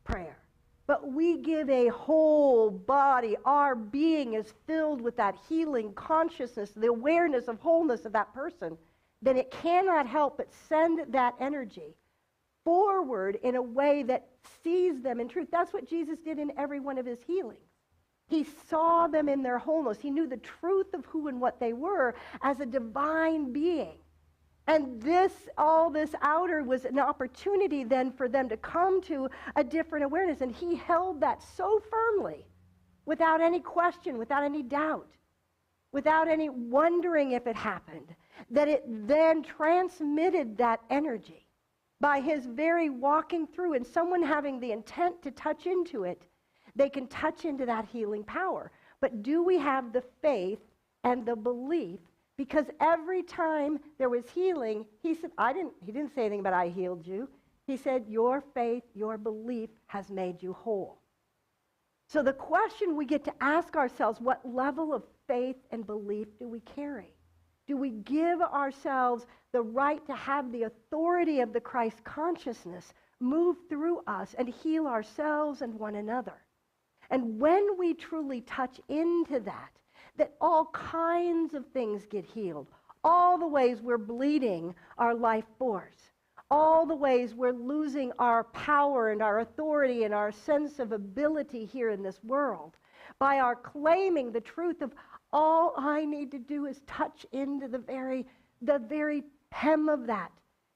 prayer, but we give a whole body? Our being is filled with that healing consciousness, the awareness of wholeness of that person. Then it cannot help but send that energy forward in a way that sees them in truth. That's what Jesus did in every one of his healings. He saw them in their wholeness. He knew the truth of who and what they were as a divine being. And all this outer was an opportunity then for them to come to a different awareness. And he held that so firmly, without any question, without any doubt, without any wondering if it happened, that it then transmitted that energy by his very walking through and someone having the intent to touch into it. They can touch into that healing power. But do we have the faith and the belief? Because every time there was healing, he said, he didn't say anything about I healed you. He said, your faith, your belief has made you whole. So the question we get to ask ourselves, what level of faith and belief do we carry? Do we give ourselves the right to have the authority of the Christ consciousness move through us and heal ourselves and one another? And when we truly touch into that all kinds of things get healed. All the ways we're bleeding our life force. All the ways we're losing our power and our authority and our sense of ability here in this world. By our claiming the truth of all I need to do is touch into the very hem of that.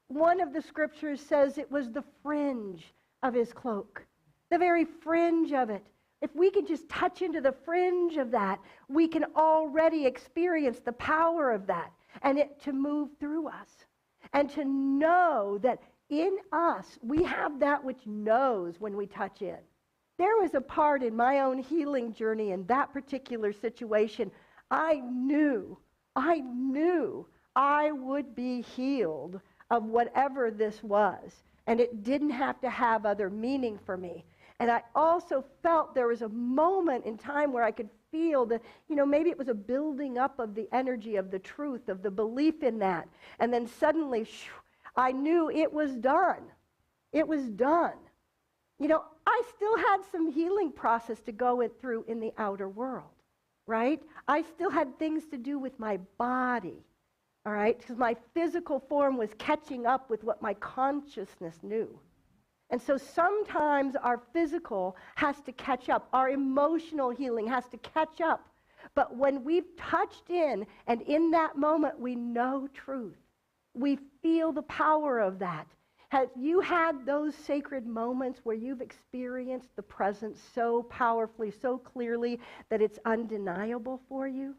One of the scriptures says it was the fringe of his cloak. The very fringe of it. If we can just touch into the fringe of that, we can already experience the power of that and it to move through us. And to know that in us, we have that which knows when we touch in. There was a part in my own healing journey in that particular situation. I knew I would be healed of whatever this was. And it didn't have to have other meaning for me. And I also felt there was a moment in time where I could feel that, maybe it was a building up of the energy of the truth, of the belief in that. And then suddenly, I knew it was done. It was done. I still had some healing process to go through in the outer world, right? I still had things to do with my body, all right? Because my physical form was catching up with what my consciousness knew. And so sometimes our physical has to catch up. Our emotional healing has to catch up. But when we've touched in, and in that moment we know truth, We feel the power of that. Have you had those sacred moments where you've experienced the presence so powerfully, so clearly, that it's undeniable for you?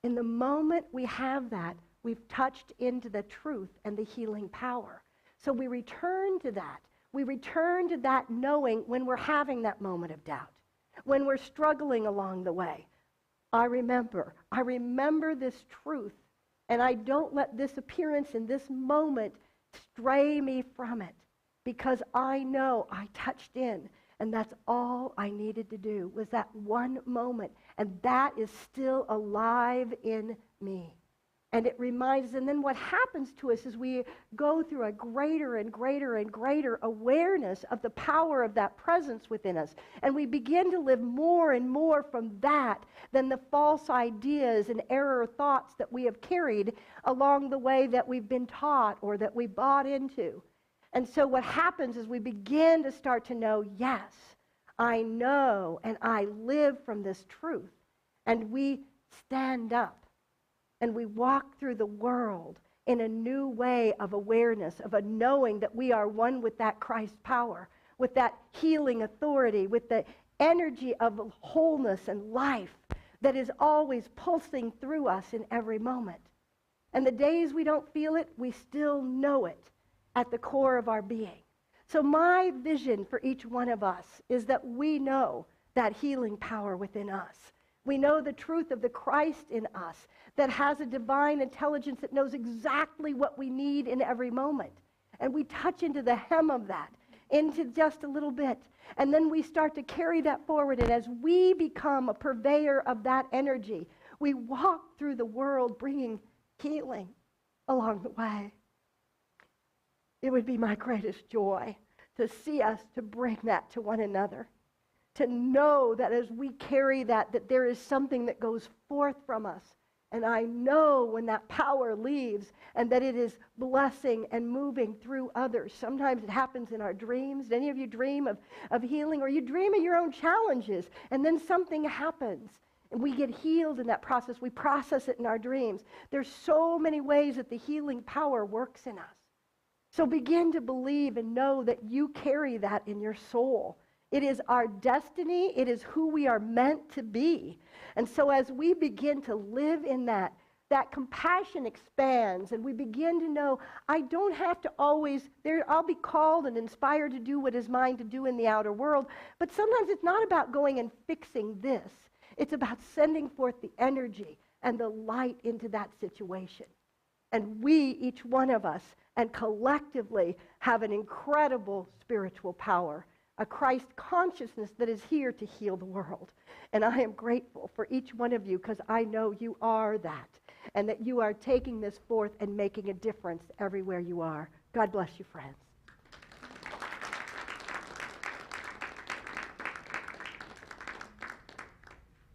In the moment we have that, we've touched into the truth and the healing power. So we return to that. We return to that knowing when we're having that moment of doubt, when we're struggling along the way. I remember this truth, and I don't let this appearance in this moment stray me from it, because I know I touched in, and that's all I needed to do was that one moment, and that is still alive in me. And it reminds us, and then what happens to us is we go through a greater and greater and greater awareness of the power of that presence within us. And we begin to live more and more from that than the false ideas and error thoughts that we have carried along the way that we've been taught or that we bought into. And so what happens is we begin to start to know, yes, I know and I live from this truth. And we stand up. And we walk through the world in a new way of awareness, of a knowing that we are one with that Christ power, with that healing authority, with the energy of wholeness and life that is always pulsing through us in every moment. And the days we don't feel it, we still know it at the core of our being. So my vision for each one of us is that we know that healing power within us. We know the truth of the Christ in us that has a divine intelligence that knows exactly what we need in every moment. And we touch into the hem of that, into just a little bit. And then we start to carry that forward. And as we become a purveyor of that energy, we walk through the world bringing healing along the way. It would be my greatest joy to see us to bring that to one another. To know that as we carry that there is something that goes forth from us. And I know when that power leaves and that it is blessing and moving through others. Sometimes it happens in our dreams. Did any of you dream of healing? Or you dream of your own challenges and then something happens and we get healed in that process. We process it in our dreams. There's so many ways that the healing power works in us. So begin to believe and know that you carry that in your soul. It is our destiny. It is who we are meant to be. And so as we begin to live in that compassion expands and we begin to know, I don't have to always, I'll be called and inspired to do what is mine to do in the outer world. But sometimes it's not about going and fixing this. It's about sending forth the energy and the light into that situation. And we, each one of us, and collectively have an incredible spiritual power. A Christ consciousness that is here to heal the world. And I am grateful for each one of you because I know you are that and that you are taking this forth and making a difference everywhere you are. God bless you, friends.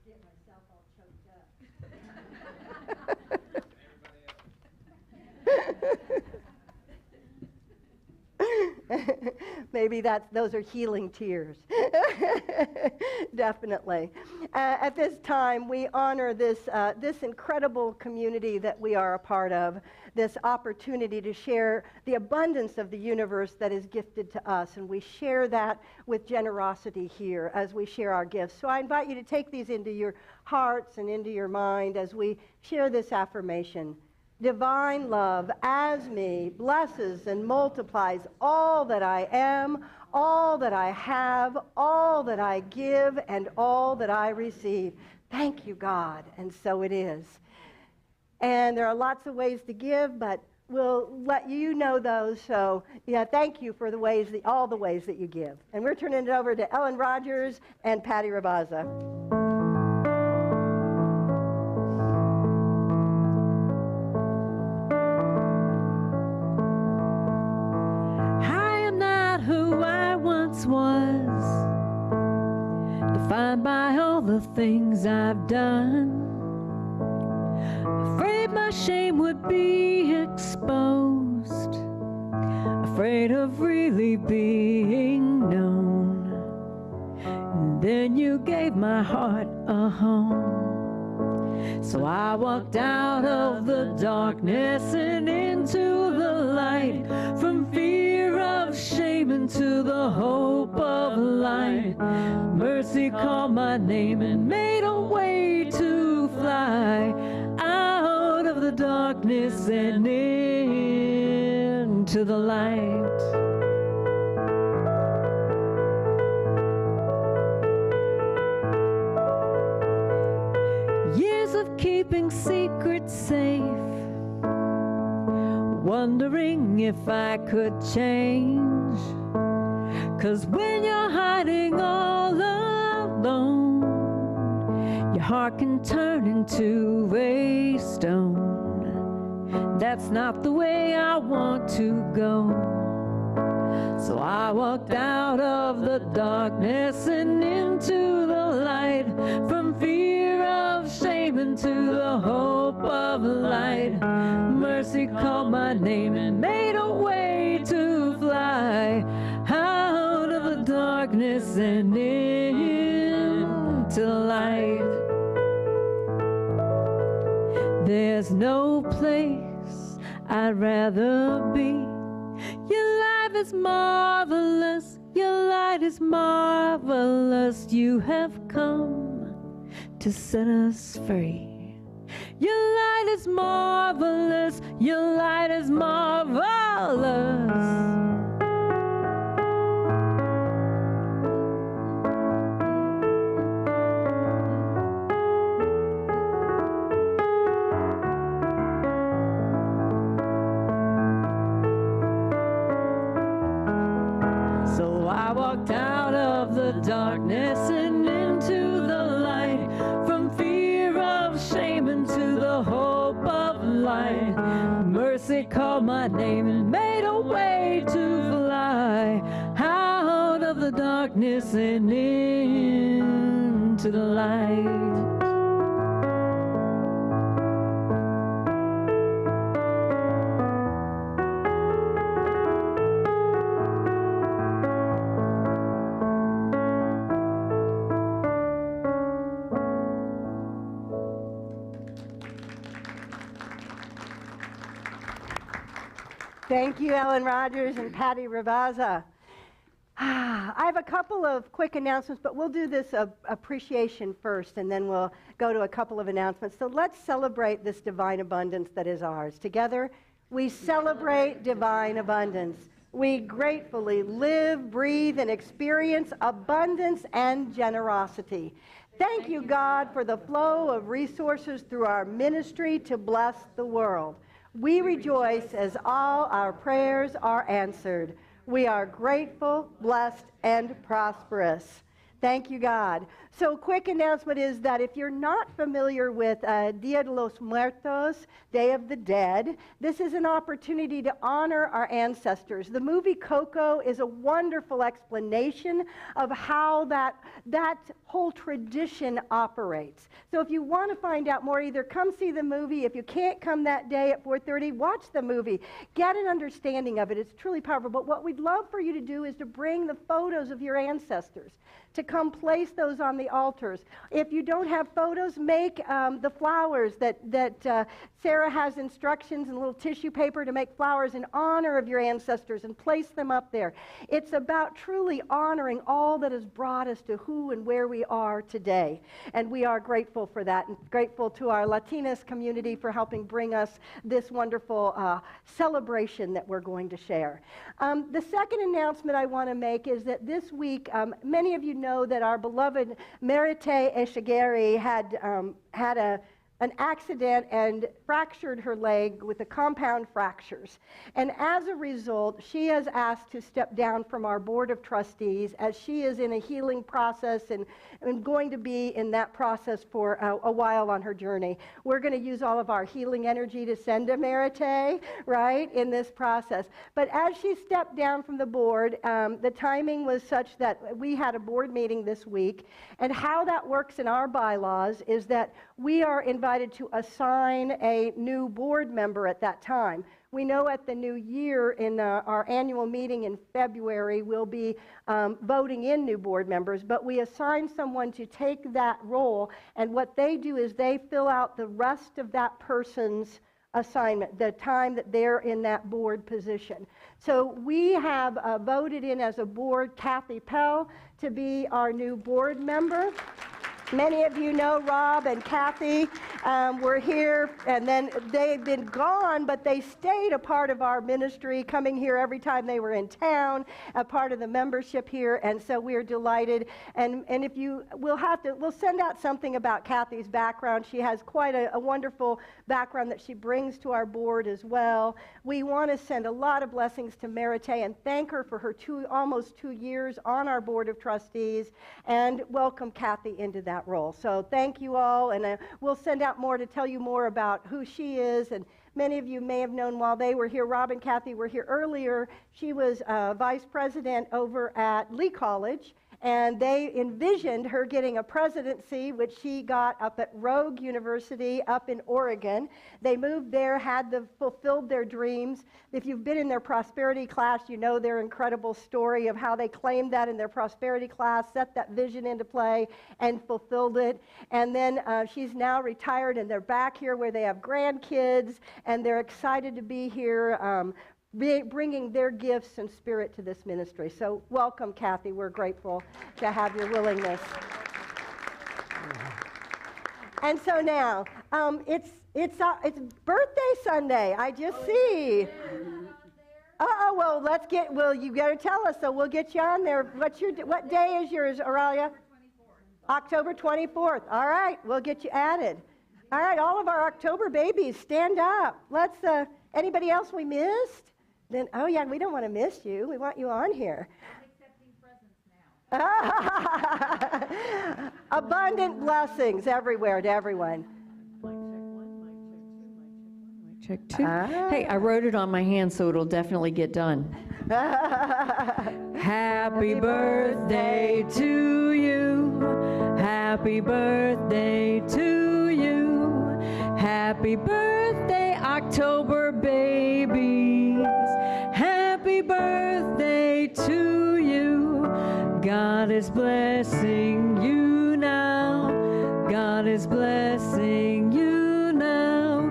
Get myself all choked up. Maybe those are healing tears. Definitely. At this time, we honor this incredible community that we are a part of, this opportunity to share the abundance of the universe that is gifted to us. And we share that with generosity here as we share our gifts. So I invite you to take these into your hearts and into your mind as we share this affirmation. Divine love as me blesses and multiplies all that I am, all that I have, all that I give, and all that I receive. Thank you, God. And so it is. And there are lots of ways to give, but we'll let you know those. So, yeah, thank you for all the ways that you give. And we're turning it over to Ellen Rogers and Patty Rabaza. Was defined by all the things I've done. Afraid my shame would be exposed, afraid of really being known. And then you gave my heart a home. So I walked out of the darkness and into the light, from fear of shame into the hope of light. Mercy called my name and made a way to fly out of the darkness and into the light. Years of keeping secrets safe, wondering if I could change. 'Cause when you're hiding all alone, your heart can turn into a stone. That's not the way I want to go. So I walked out of the darkness and into the light, from fear of shame into the hope of light. Mercy called my name and made a way to fly out of the darkness and into the light. There's no place I'd rather be. Your life is marvelous, your light is marvelous. You have come to set us free. Your light is marvelous, your light is marvelous. I walked out of the darkness and into the light, from fear of shame into the hope of light. Mercy called my name and made a way to fly out of the darkness and into the light. Thank you, Ellen Rogers and Patty Rabaza. I have a couple of quick announcements, but we'll do this appreciation first, and then we'll go to a couple of announcements. So let's celebrate this divine abundance that is ours. Together, we celebrate divine abundance. We gratefully live, breathe, and experience abundance and generosity. Thank you, God, for the flow of resources through our ministry to bless the world. We rejoice as all our prayers are answered. We are grateful, blessed, and prosperous. Thank you, God. So quick announcement is that if you're not familiar with Dia de los Muertos, Day of the Dead, this is an opportunity to honor our ancestors. The movie Coco is a wonderful explanation of how that whole tradition operates. So if you want to find out more, either come see the movie. If you can't come that day at 4:30, watch the movie. Get an understanding of it. It's truly powerful. But what we'd love for you to do is to bring the photos of your ancestors, to come place those on the altars. If you don't have photos, make the flowers that Sarah has instructions and a little tissue paper to make flowers in honor of your ancestors and place them up there. It's about truly honoring all that has brought us to who and where we are today. And we are grateful for that, and grateful to our Latinas community for helping bring us this wonderful celebration that we're going to share. The second announcement I want to make is that this week, many of you know that our beloved Merite Eshagari had an accident and fractured her leg with the compound fractures. And as a result, she has asked to step down from our board of trustees, as she is in a healing process and going to be in that process for a while on her journey. We're going to use all of our healing energy to send to Merite, right, in this process. But as she stepped down from the board, the timing was such that we had a board meeting this week. And how that works in our bylaws is that we are invited decided to assign a new board member at that time. We know at the new year in our annual meeting in February, we'll be voting in new board members, but we assign someone to take that role, and what they do is they fill out the rest of that person's assignment, the time that they're in that board position. So we have voted in as a board Kathy Pell to be our new board member. Many of you know Rob and Kathy were here, and then they've been gone, but they stayed a part of our ministry, coming here every time they were in town, a part of the membership here, and so we're delighted. And if you, we'll send out something about Kathy's background. She has quite a wonderful background that she brings to our board as well. We want to send a lot of blessings to Merite and thank her for her almost 2 years on our board of trustees, and welcome Kathy into that role. So thank you all, and we'll send out more to tell you more about who she is. And many of you may have known while they were here, Rob and Kathy were here earlier. She was vice president over at Lee College, and they envisioned her getting a presidency, which she got up at Rogue University up in Oregon. They moved there, fulfilled their dreams. If you've been in their prosperity class, you know their incredible story of how they claimed that in their prosperity class, set that vision into play, and fulfilled it. And then she's now retired, and they're back here where they have grandkids, and they're excited to be here, bringing their gifts and spirit to this ministry. So welcome, Kathy. We're grateful to have your willingness. And so now, it's birthday Sunday. I just see. Well, you got to tell us, so we'll get you on there. What day is yours, Aurelia? October 24th. All right, we'll get you added. All right, all of our October babies, stand up. Anybody else we missed? Then, oh yeah, we don't want to miss you. We want you on here. I'm accepting presents now. Abundant blessings everywhere to everyone. Check two. Hey, I wrote it on my hand, so it'll definitely get done. Happy birthday to you. Happy birthday to you. Happy birthday, October babies. Happy birthday to you. God is blessing you now. God is blessing you now.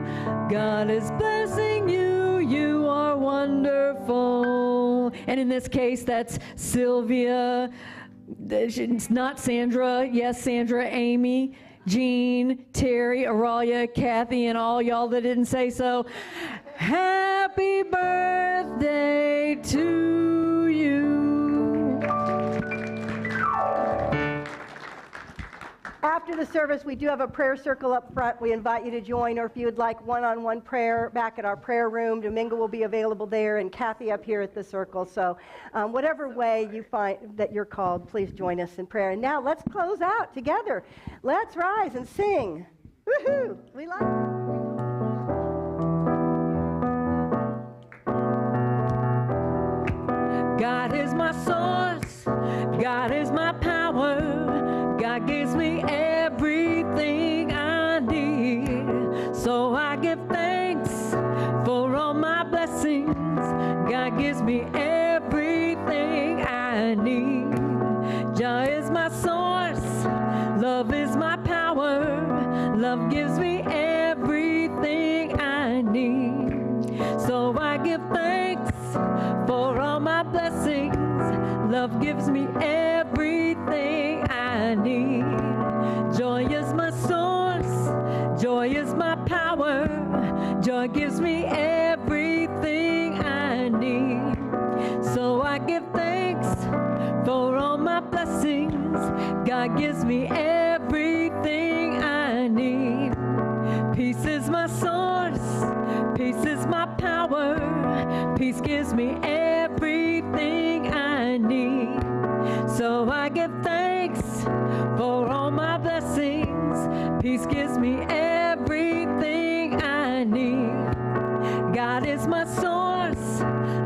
God is blessing you. You are wonderful. And in this case, that's Sylvia. It's not Sandra. Yes, Sandra, Amy, Jean, Terry, Aurelia, Kathy, and all y'all that didn't say so. Happy birthday to you. After the service, we do have a prayer circle up front. We invite you to join, or if you would like one-on-one prayer back at our prayer room, Domingo will be available there, and Kathy up here at the circle. So whatever way you find that you're called, please join us in prayer. And now let's close out together. Let's rise and sing. Woohoo! We like it. God is my source. God is my power. God gives me everything I need. So I give thanks for all my blessings. God gives me everything I need. Joy is my source. Love is my power. Love gives me everything I need. So I give thanks for all my blessings. Love gives me everything I need. Joy is my source. Joy is my power. Joy gives me everything I need. So I give thanks for all my blessings. God gives me everything I need. Peace is my source. Peace is my power. Peace gives me everything I need. So I give thanks for all my blessings. Peace gives me everything I need. God is my source.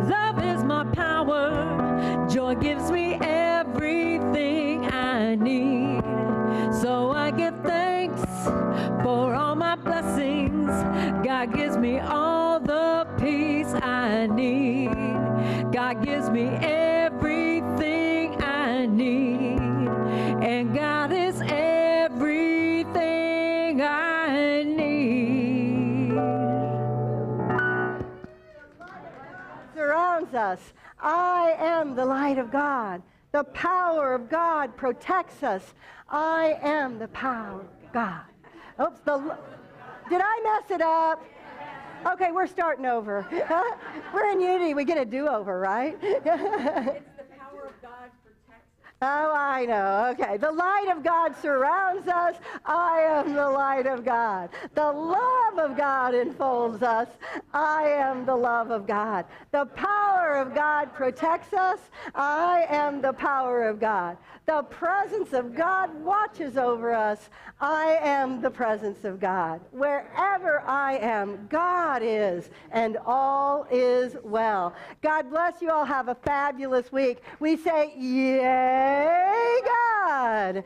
Love is my power. Joy gives me everything I need. So I give thanks for all my blessings. God gives me all the peace I need. God gives me everything I need. And God is everything I need. Surrounds us. I am the light of God. The power of God protects us. I am the power of God. Oops, did I mess it up? Okay, we're starting over. We're in unity. We get a do-over, right? It's the power of God protects us. Oh, I know. Okay. The light of God surrounds us. I am the light of God. The love of God enfolds us. I am the love of God. The power of God protects us. I am the power of God. The presence of God watches over us. I am the presence of God. Wherever I am, God is, and all is well. God bless you all. Have a fabulous week. We say, yay, God.